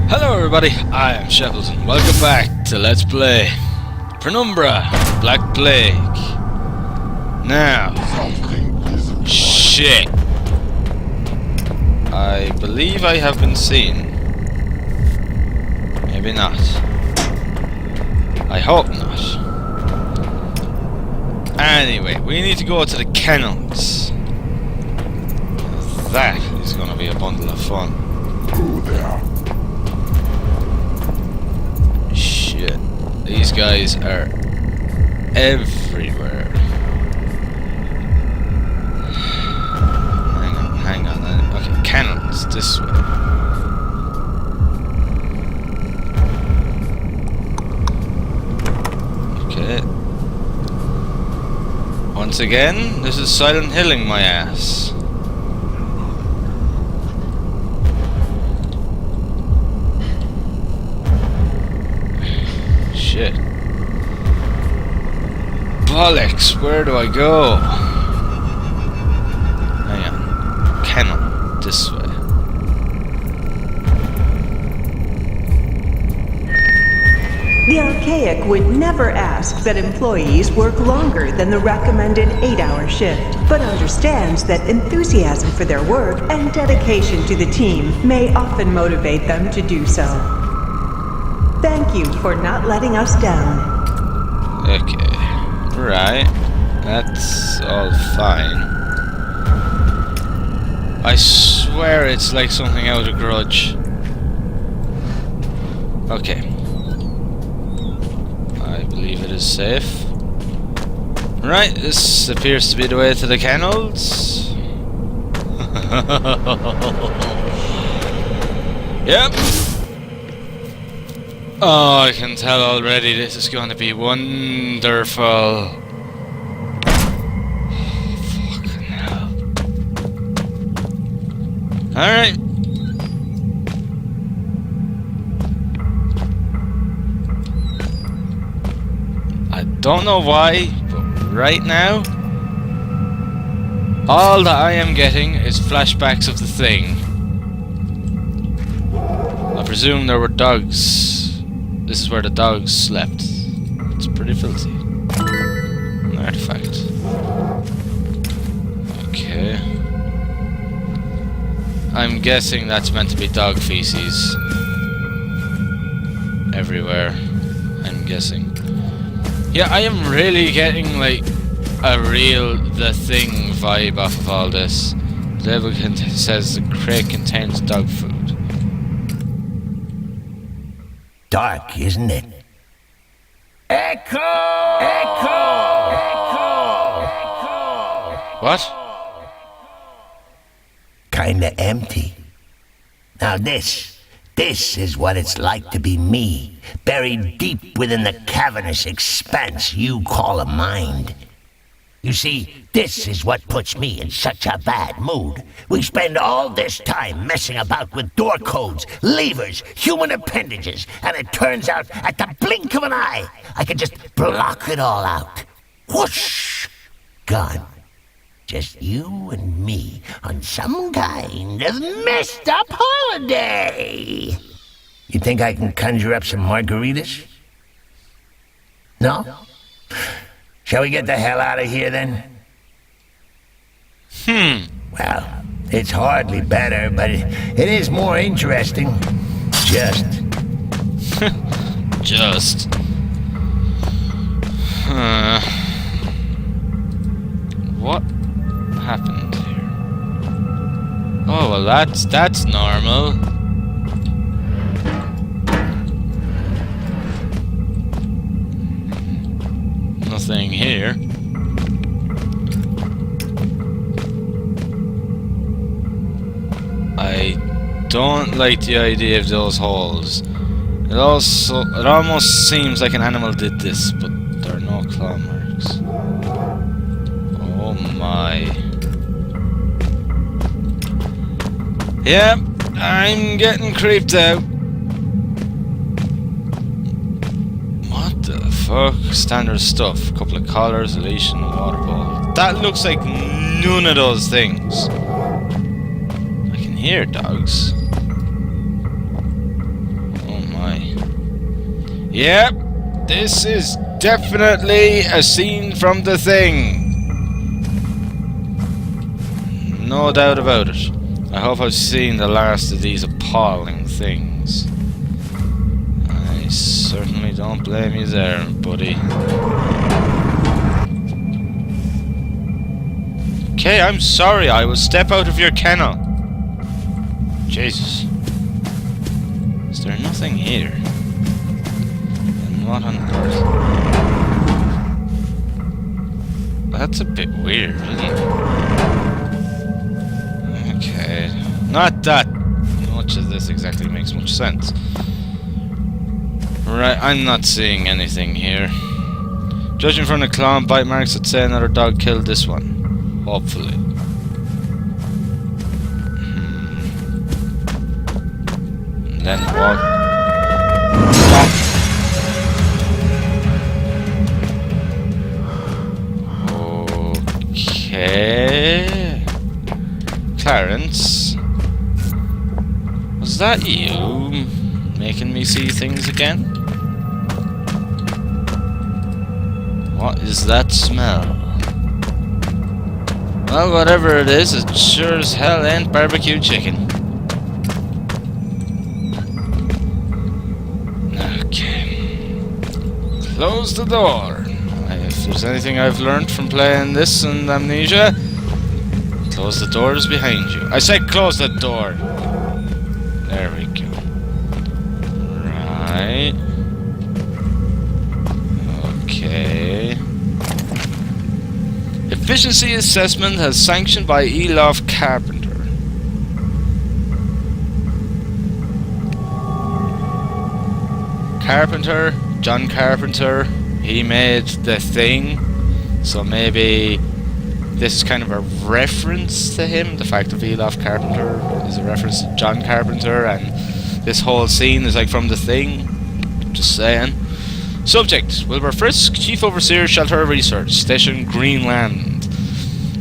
Hello everybody, I am Shepples and welcome back to Let's Play Penumbra Black Plague. Now, shit. I believe I have been seen. Maybe not. I hope not. Anyway, we need to go to the Kennels. That is going to be a bundle of fun. Go there. Shit. These guys are everywhere. Hang on. Okay, Kennels, this way. Okay. Once again, this is Silent Hilling my ass. Shit. Bollocks, where do I go? Hang on. Kennel, this way. The Archaic would never ask that employees work longer than the recommended 8-hour shift, but understands that enthusiasm for their work and dedication to the team may often motivate them to do so. Thank you for not letting us down. Okay. Right. That's all fine. I swear it's like something out of Grudge. Okay. I believe it is safe. Right, this appears to be the way to the Kennels. Yep. Oh, I can tell already this is going to be wonderful. Fucking hell. Alright. I don't know why, but right now, all that I am getting is flashbacks of the thing. I presume there were dogs. This is where the dogs slept. It's pretty filthy. An artifact. Okay. I'm guessing that's meant to be dog feces. Everywhere. I'm guessing. Yeah, I am really getting like a real The Thing vibe off of all this. The label says the crate contains dog food. Dark, isn't it? Echo! Echo! Echo! What? Kinda empty. Now this is what it's like to be me, buried deep within the cavernous expanse you call a mind. You see, this is what puts me in such a bad mood. We spend all this time messing about with door codes, levers, human appendages, and it turns out at the blink of an eye, I can just block it all out. Whoosh! Gone. Just you and me on some kind of messed up holiday. You think I can conjure up some margaritas? No? Shall we get the hell out of here, then? Well, it's hardly better, but it is more interesting. Just. What happened here? Oh, well, that's normal. Nothing here. I don't like the idea of those holes. It almost seems like an animal did this, but there are no claw marks. Oh my. Yep, I'm getting creeped out. Fuck, standard stuff. A couple of collars, a leash, and a water bowl. That looks like none of those things. I can hear dogs. Yep, this is definitely a scene from The Thing. No doubt about it. I hope I've seen the last of these appalling things. I certainly don't blame you there, buddy. Okay, I'm sorry, I will step out of your kennel. Jesus. Is there nothing here? And what on earth? That's a bit weird, isn't it? Okay. Not that much of this exactly makes much sense. Right, I'm not seeing anything here. Judging from the claw and bite marks, I'd say another dog killed this one. Hopefully. And then what? Okay. Clarence, was that you making me see things again? What is that smell? Well, whatever it is, it sure as hell ain't barbecue chicken. Okay. Close the door. If there's anything I've learned from playing this and Amnesia, close the doors behind you. I said close the door! There we go. Right. Okay. Efficiency assessment as sanctioned by Elof Carpenter. Carpenter, John Carpenter, he made The Thing, so maybe this is kind of a reference to him. The fact of Elof Carpenter is a reference to John Carpenter, and this whole scene is like from The Thing. Just saying. Subject: Wilbur Frisk, Chief Overseer, Shelter Research, Station Greenland.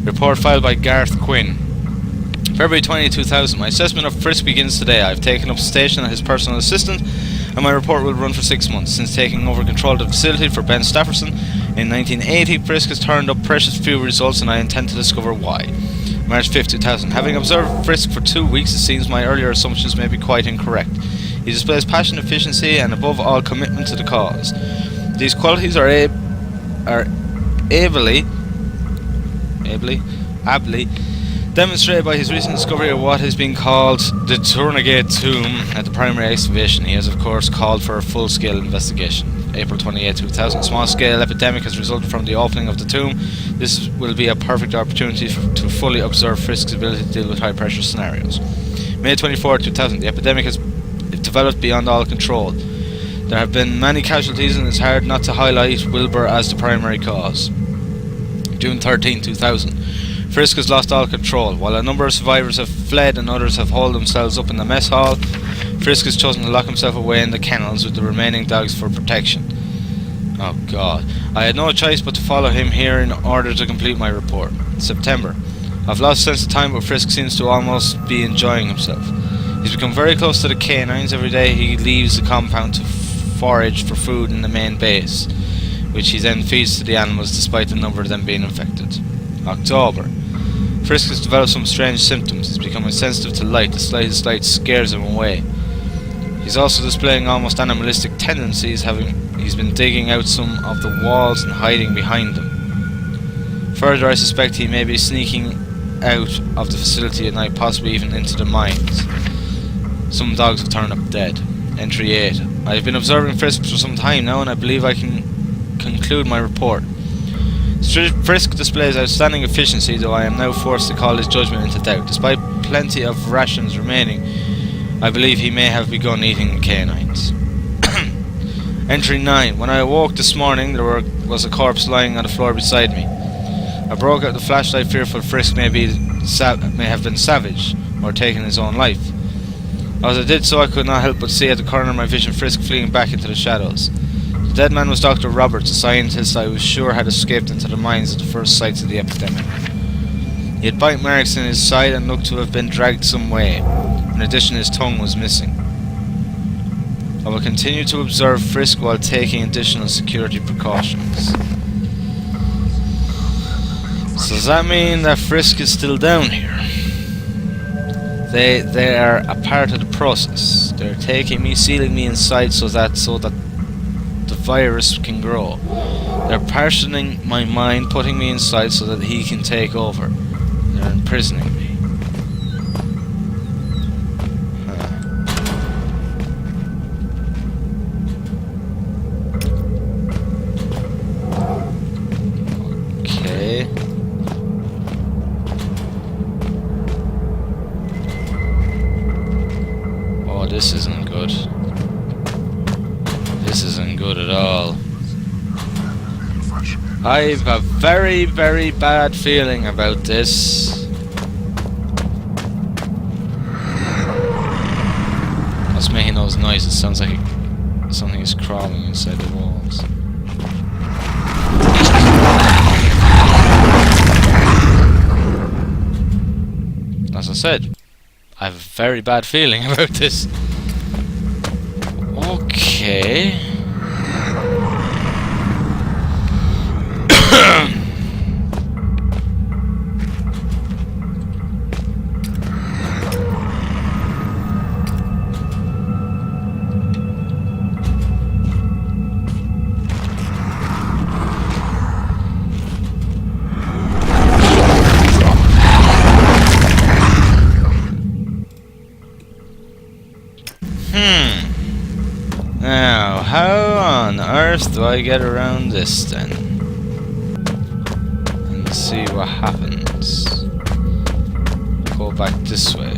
Report filed by Garth Quinn. February 20, 2000. My assessment of Frisk begins today. I've taken up station as his personal assistant, and my report will run for 6 months. Since taking over control of the facility for Ben Stafferson in 1980, Frisk has turned up precious few results, and I intend to discover why. March 5, 2000. Having observed Frisk for 2 weeks, it seems my earlier assumptions may be quite incorrect. He displays passion, efficiency, and above all, commitment to the cause. These qualities are ably demonstrated by his recent discovery of what is being called the Turnagate Tomb at the primary excavation. He has, of course, called for a full-scale investigation. April 28, 2000. Small-scale epidemic has resulted from the opening of the tomb. This will be a perfect opportunity to fully observe Frisk's ability to deal with high-pressure scenarios. May 24, 2000. The epidemic has developed beyond all control. There have been many casualties, and it's hard not to highlight Wilbur as the primary cause. June 13, 2000. Frisk has lost all control. While a number of survivors have fled and others have hauled themselves up in the mess hall, Frisk has chosen to lock himself away in the kennels with the remaining dogs for protection. Oh god. I had no choice but to follow him here in order to complete my report. September. I've lost sense of time, but Frisk seems to almost be enjoying himself. He's become very close to the canines. Every day he leaves the compound to forage for food in the main base, which he then feeds to the animals despite the number of them being infected. October. Frisk has developed some strange symptoms. He's becoming sensitive to light. The slightest light scares him away. He's also displaying almost animalistic tendencies, he's been digging out some of the walls and hiding behind them. Further, I suspect he may be sneaking out of the facility at night, possibly even into the mines. Some dogs have turned up dead. Entry 8. I have been observing Frisk for some time now, and I believe I can conclude my report. Frisk displays outstanding efficiency, though I am now forced to call his judgment into doubt. Despite plenty of rations remaining, I believe he may have begun eating the canines. Entry 9. When I awoke this morning, there was a corpse lying on the floor beside me. I broke out the flashlight, fearful Frisk may have been savage or taken his own life. As I did so, I could not help but see at the corner of my vision Frisk fleeing back into the shadows. The dead man was Dr. Roberts, a scientist I was sure had escaped into the mines at the first sights of the epidemic. He had bite marks in his side and looked to have been dragged some way. In addition, his tongue was missing. I will continue to observe Frisk while taking additional security precautions. So does that mean that Frisk is still down here? They are a part of the process. They're taking me, sealing me inside so that the virus can grow. They're partitioning my mind, putting me inside so that he can take over. They're imprisoning me. This isn't good. This isn't good at all. I've a very, very bad feeling about this. What's making those noises? Sounds like something is crawling inside the walls. As I said, I have a very bad feeling about this. Okay. Now, how on earth do I get around this then? And see what happens. Go back this way.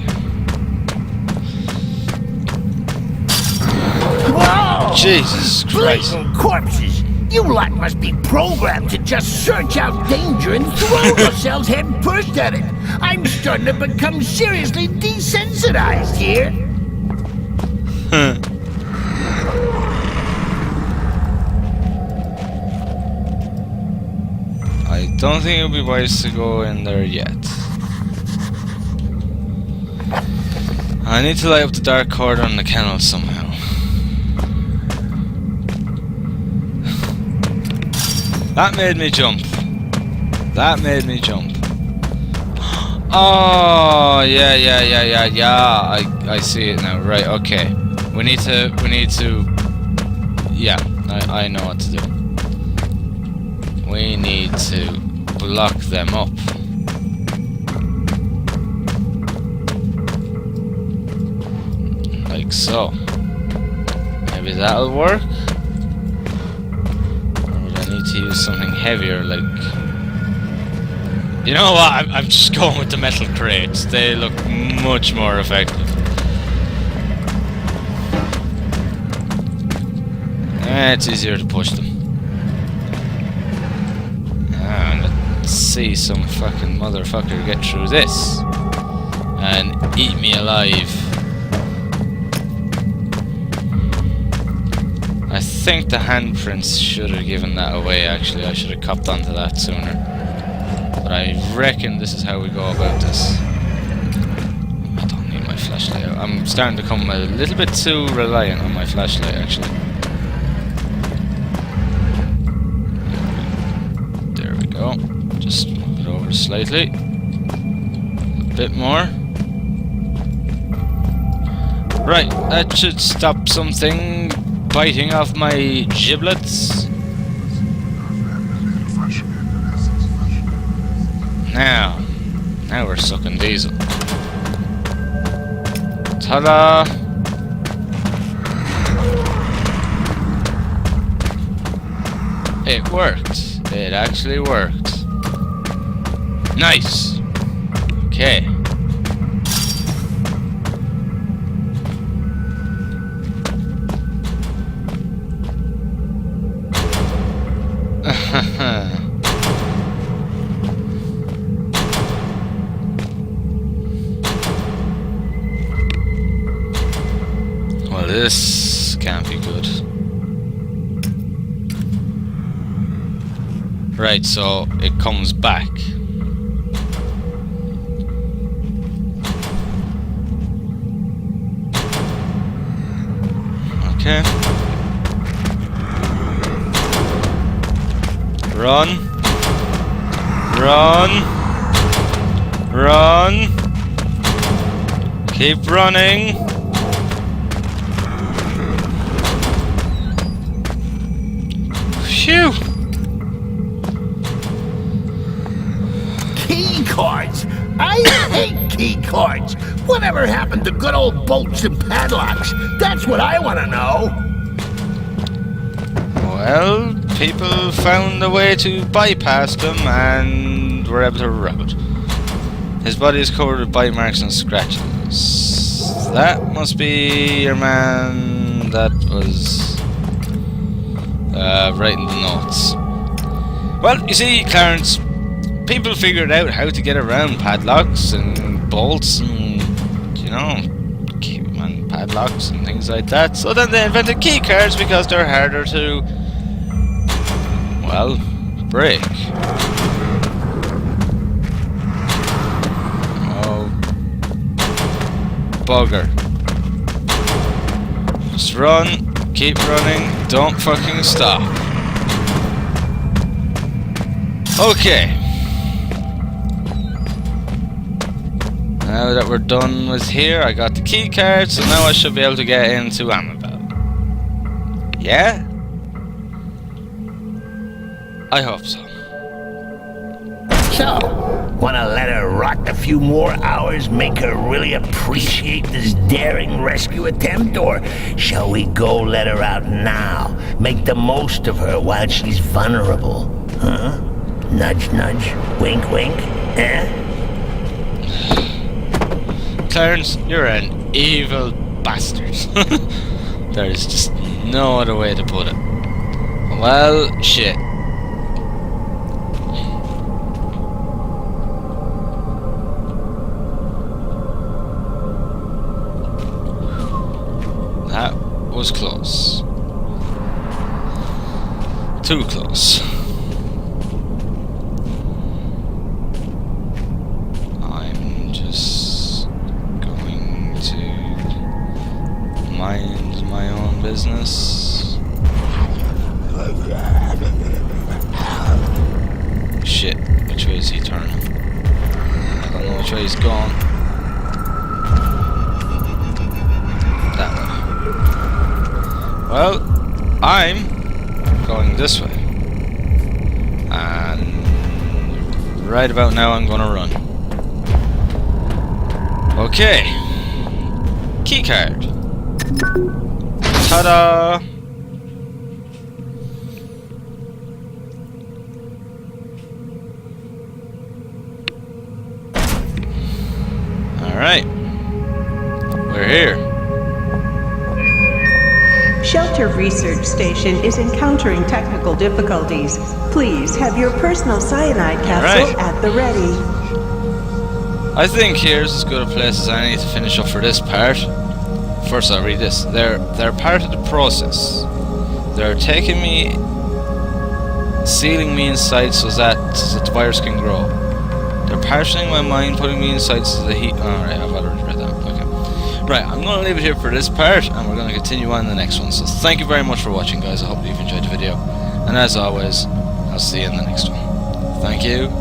Whoa! Jesus Christ. Bleeding corpses! You lot must be programmed to just search out danger and throw yourselves head first at it. I'm starting to become seriously desensitized here. I don't think it would be wise to go in there yet. I need to light up the dark corridor on the Kennels somehow. That made me jump. That made me jump. Oh, yeah. I see it now. Right, okay. We need to, yeah, I know what to do. We need to block them up. Like so. Maybe that'll work? Or would I need to use something heavier, like... You know what, I'm just going with the metal crates. They look much more effective. It's easier to push them. Let's see some fucking motherfucker get through this and eat me alive. I think the handprints should have given that away, actually. I should have copped onto that sooner. But I reckon this is how we go about this. I don't need my flashlight. I'm starting to become a little bit too reliant on my flashlight, actually. There we go. Just move it over slightly. A bit more. Right, that should stop something biting off my giblets. Now we're sucking diesel. Ta-da! It worked. It actually worked. Nice. Okay. Well, this can't be good. Right, so it comes back. Okay. Run. Run. Run. Keep running. Phew. Key cards? I hate key cards. Whatever happened to good old bolts and padlocks? That's what I want to know. Well, people found a way to bypass them and were able to rout. His body is covered with bite marks and scratches. That must be your man that was writing the notes. Well, you see, Clarence, people figured out how to get around padlocks and bolts and, you know, and padlocks and things like that. So then they invented key cards because they're harder to, well, break. Oh, bugger. Just run, keep running, don't fucking stop. Okay. Now that we're done with here, I got the key card, so now I should be able to get into Annabelle. Yeah? I hope so. So, wanna let her rot a few more hours, make her really appreciate this daring rescue attempt? Or shall we go let her out now? Make the most of her while she's vulnerable? Huh? Nudge, nudge, wink, wink, eh? Clarence, you're an evil bastard. There's just no other way to put it. Well, shit. That was close. Too close. I'm just going to mind my own business. Shit, which way is he turning? I don't know which way he's gone. That way. Well, I'm going this way. And right about now I'm gonna run. Okay. Keycard. Ta-da! Alright. We're here. Shelter Research Station is encountering technical difficulties. Please have your personal cyanide capsule Right. at the ready. I think here's as good a place as any to finish up for this part. First I'll read this. They're part of the process. They're taking me, sealing me inside so that the virus can grow. They're partitioning my mind, putting me inside so the heat... Alright, I've already read that. Okay. Right, I'm going to leave it here for this part, and we're going to continue on in the next one. So thank you very much for watching, guys. I hope you've enjoyed the video. And as always, I'll see you in the next one. Thank you.